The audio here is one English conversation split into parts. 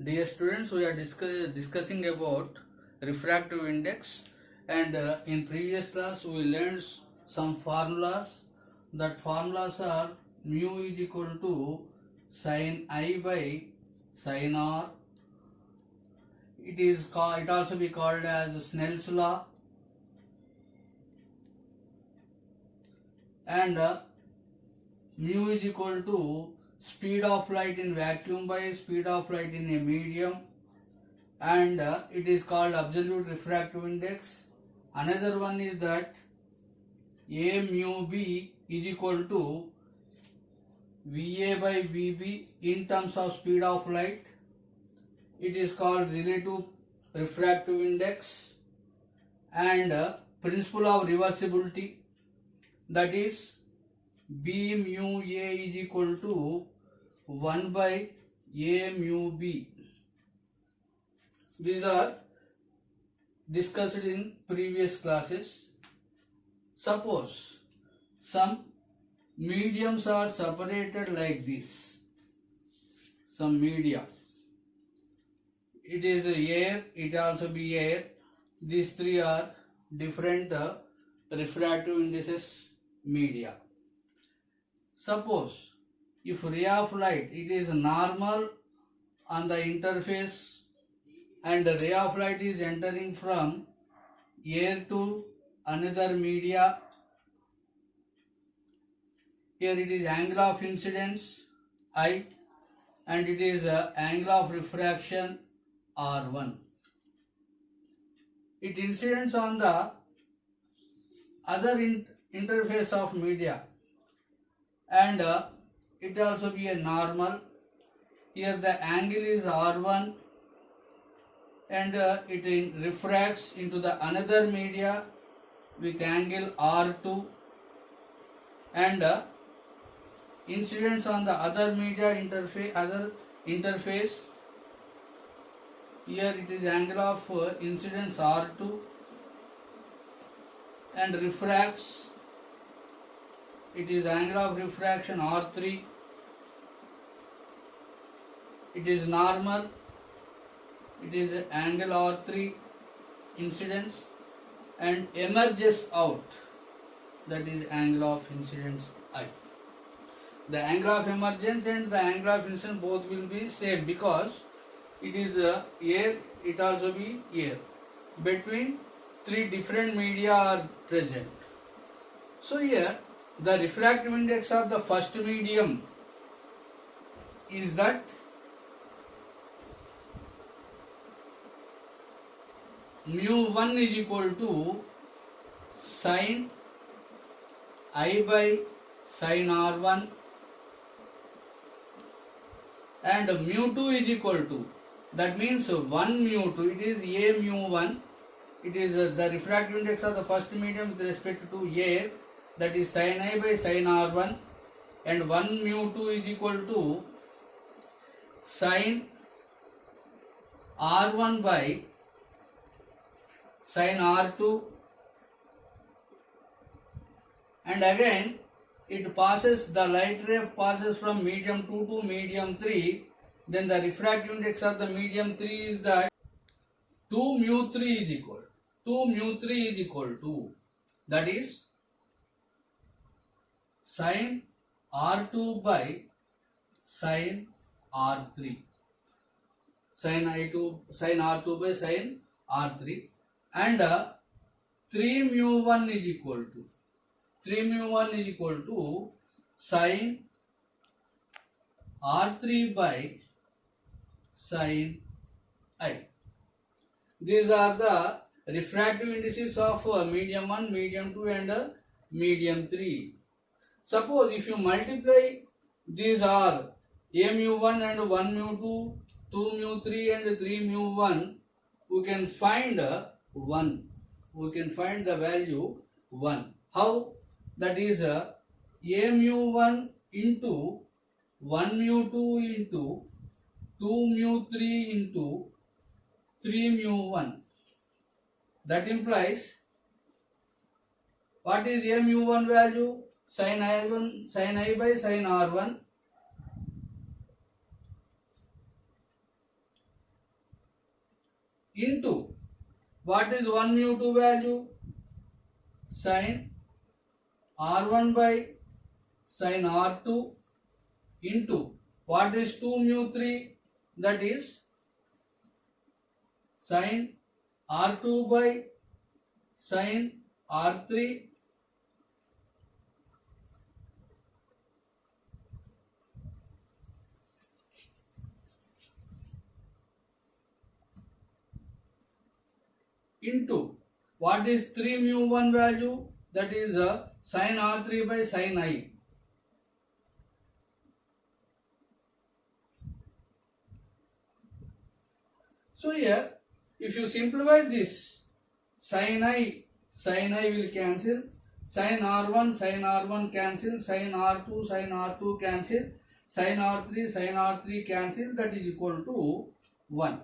Dear students, we are discussing about refractive index, and in previous class we learned some formulas. That formulas are mu is equal to sin I by sin R. It also be called as Snell's law, and mu is equal to speed of light in vacuum by speed of light in a medium, and it is called absolute refractive index. Another one is that A mu B is equal to VA by VB in terms of speed of light. It is called relative refractive index, and principle of reversibility, that is B mu A is equal to 1 by A mu B. These are discussed in previous classes. Suppose some mediums are separated like this. Some media. It is air, it also be air. These three are different refractive indices media. Suppose if ray of light, it is normal on the interface, and the ray of light is entering from air to another media. Here it is angle of incidence I, and it is angle of refraction R1. It incidents on the other interface of media, and it also be a normal. Here the angle is R1, and it refracts into the another media with angle R2, and incidence on the other media interface. Here it is angle of incidence R2, and refracts, it is angle of refraction R3. It is normal, it is angle R3 incidence, and emerges out, that is angle of incidence I. The angle of emergence and the angle of incidence both will be same, because it is air, it also be air. Between three different media are present. So here the refractive index of the first medium is that mu1 is equal to sin I by sin R1, and mu2 is equal to, that means 1 mu2, it is A mu1, it is the refractive index of the first medium with respect to air, that is sin I by sin R1, and 1 mu2 is equal to sin R1 by sin R2, and again it passes, the light ray passes from medium 2 to medium 3, then the refractive index of the medium 3 is that 2 mu 3 is equal to, that is sin R2 by sin R3, sin R2 by sin R3, and 3 mu 1 is equal to sin R3 by sin I. These are the refractive indices of medium 1, medium 2 and medium 3. Suppose if you multiply, these are A mu 1 and 1 mu 2, 2 mu 3 and 3 mu 1, we can find 1. We can find the value 1. How? That is A mu 1 into 1 mu 2 into 2 mu 3 into 3 mu 1. That implies, what is A mu 1 value? Sin I by sin R1 into what is 1 mu 2 value? Sin r1 by sin r2 into what is 2 mu 3? That is sin r2 by sin r3 into what is 3 mu 1 value? That is sin r3 by sin I. So here, if you simplify this, sin I will cancel, sin r1 cancel, sin r2 cancel, sin r3 cancel, that is equal to 1.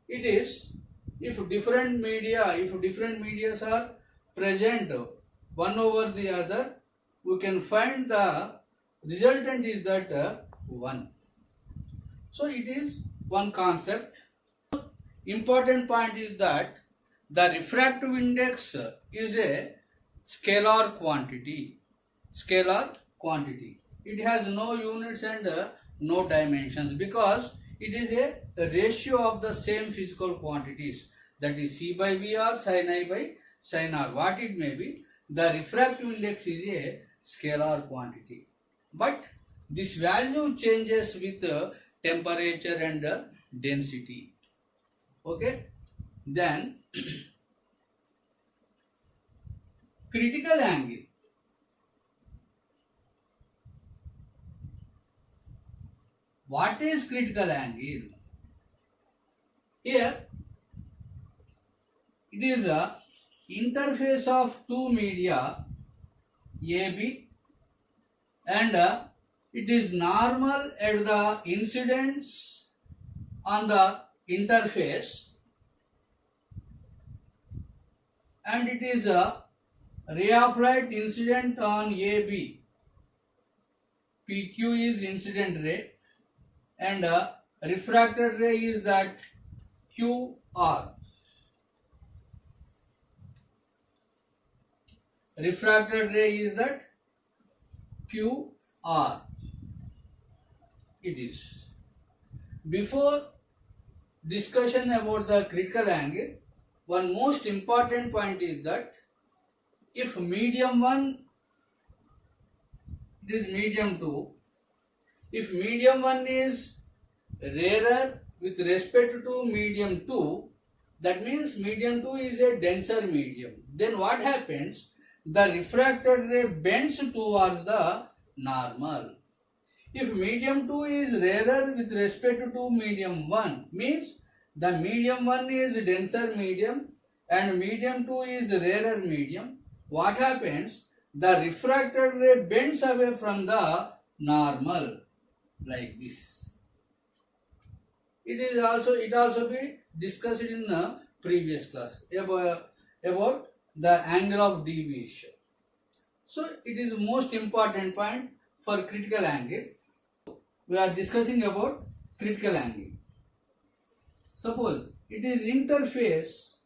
It is, if different media are present one over the other, we can find the resultant is that 1. So it is one concept. Important point is that the refractive index is a scalar quantity. It has no units and no dimensions, because it is a ratio of the same physical quantities, that is C by VR, sin I by sin R. What it may be, the refractive index is a scalar quantity. But this value changes with temperature and density. Okay? Then critical angle. What is critical angle? Here it is a interface of two media AB, and it is normal at the incidence on the interface, and it is a ray of light incident on AB. PQ is incident ray, and refracted ray is that QR. Refracted ray is that QR. It is. Before discussion about the critical angle, one most important point is that if medium 1 it is medium 2, if medium 1 is rarer with respect to medium 2, that means medium 2 is a denser medium. Then what happens? The refracted ray bends towards the normal. If medium 2 is rarer with respect to medium 1, means the medium 1 is denser medium and medium 2 is rarer medium. What happens? The refracted ray bends away from the normal, like this. It also be discussed in the previous class about the angle of deviation. So it is most important point for critical angle. We are discussing about critical angle. Suppose it is interface,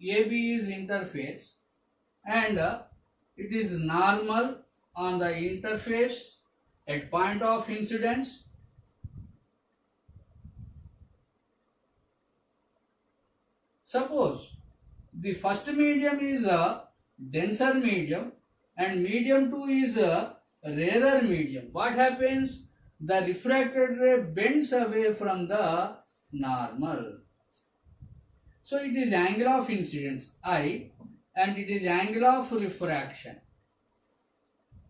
AB is interface, and it is normal on the interface at point of incidence. Suppose the first medium is a denser medium and medium 2 is a rarer medium. What happens? The refracted ray bends away from the normal. So it is angle of incidence I, and it is angle of refraction.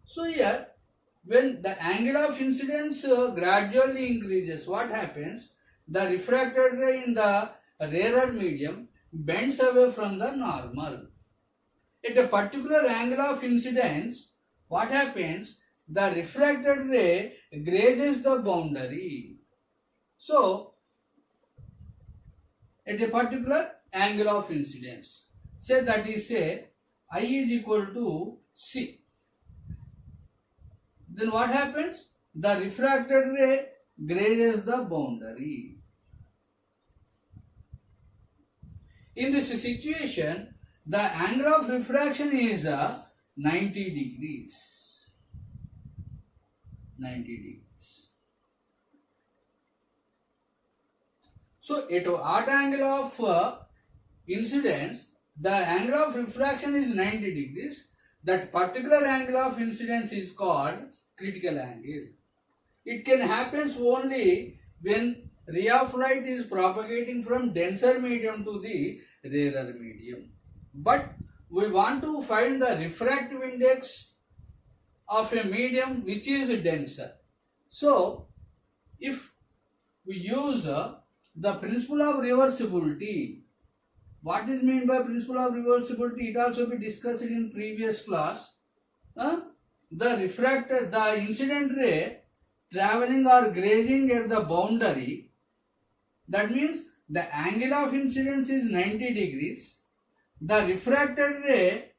So here, when the angle of incidence gradually increases, what happens? The refracted ray in the rarer medium bends away from the normal. At a particular angle of incidence, what happens? The refracted ray grazes the boundary. So, at a particular angle of incidence, say that is say I is equal to C. Then what happens? The refracted ray grazes the boundary. In this situation, the angle of refraction is 90 degrees. 90 degrees. So at what angle of incidence, the angle of refraction is 90 degrees. That particular angle of incidence is called critical angle. It can happen only when ray of light is propagating from denser medium to the rarer medium. But we want to find the refractive index of a medium which is denser. So, if we use the principle of reversibility, what is meant by principle of reversibility? It also be discussed in previous class. The incident ray traveling or grazing at the boundary, that means the angle of incidence is 90 degrees. The refracted ray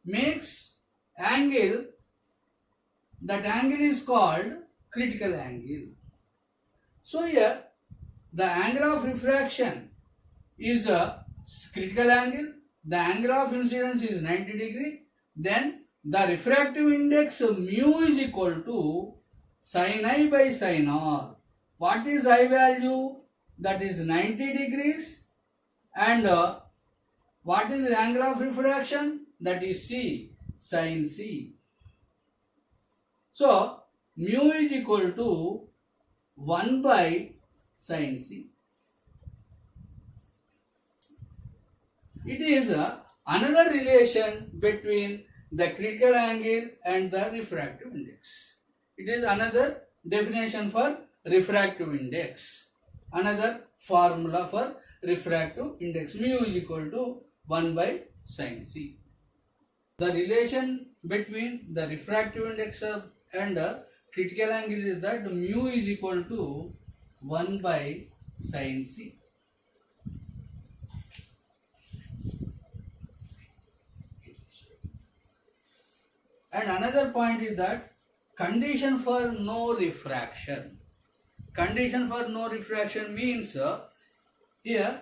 makes angle, that angle is called critical angle. So here the angle of refraction is a critical angle, the angle of incidence is 90 degree, then the refractive index mu is equal to sin I by sin R. What is I value? That is 90 degrees. And what is the angle of refraction? That is C, sin C. So mu is equal to 1 by sin C. It is another relation between the critical angle and the refractive index. It is another definition for refractive index. Another formula for refractive index. Mu is equal to 1 by sin C. The relation between the refractive index and the critical angle is that mu is equal to 1 by sin C. And another point is that condition for no refraction. Condition for no refraction means here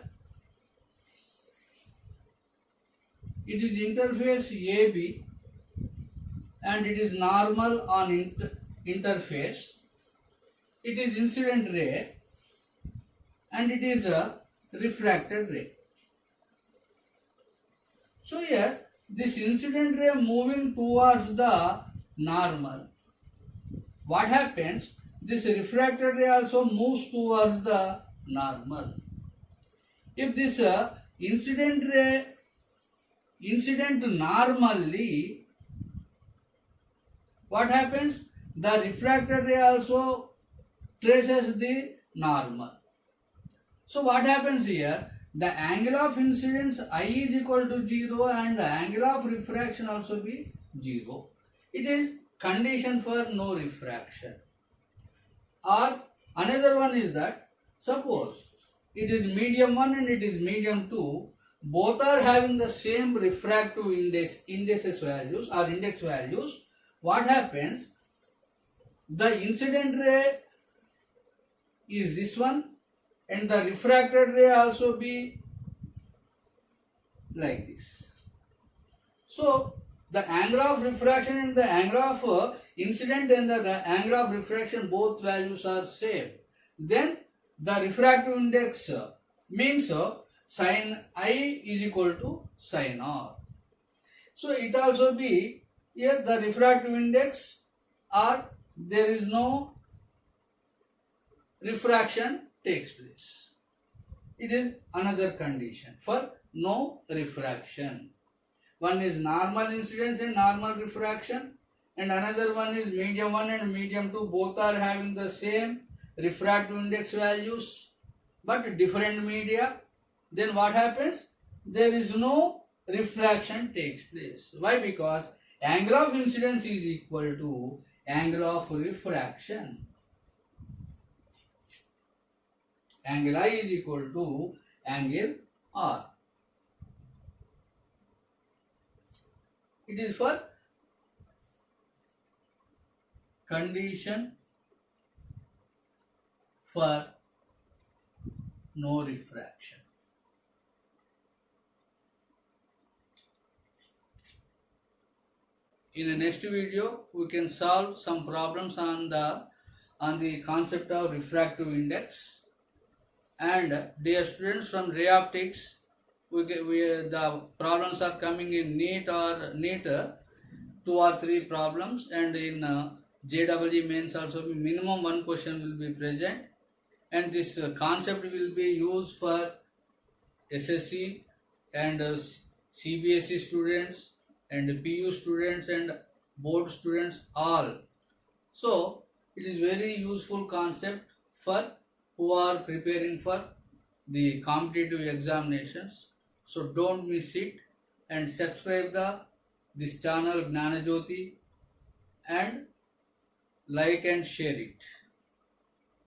it is interface AB and it is normal on interface. It is incident ray and it is a refracted ray. So here this incident ray moving towards the normal. What happens? This refracted ray also moves towards the normal. If this incident ray incident normally, what happens? The refracted ray also traces the normal. So what happens here? The angle of incidence I is equal to 0 and the angle of refraction also be 0. It is condition for no refraction. Or another one is that suppose it is medium 1 and it is medium 2, both are having the same refractive indices values or index values. What happens? The incident ray is this one and the refracted ray also be like this. So the angle of refraction and the angle of incident and the angle of refraction, both values are same. Then the refractive index means sin I is equal to sin R. So it also be here the refractive index or there is no refraction takes place. It is another condition for no refraction. One is normal incidence and normal refraction, and another one is medium 1 and medium 2, both are having the same refractive index values but different media. Then what happens? There is no refraction takes place. Why? Because angle of incidence is equal to angle of refraction. Angle I is equal to angle R. It is for condition for no refraction. in the next video we can solve some problems on the concept of refractive index. And dear students, from ray optics, the problems are coming in NEET or NEET 2 or 3 problems, and in JEE mains also minimum 1 question will be present, and this concept will be used for SSC and CBSE students and PU students and board students all. So it is very useful concept for who are preparing for the competitive examinations. So don't miss it, and subscribe this channel Gnanajyoti and like and share it.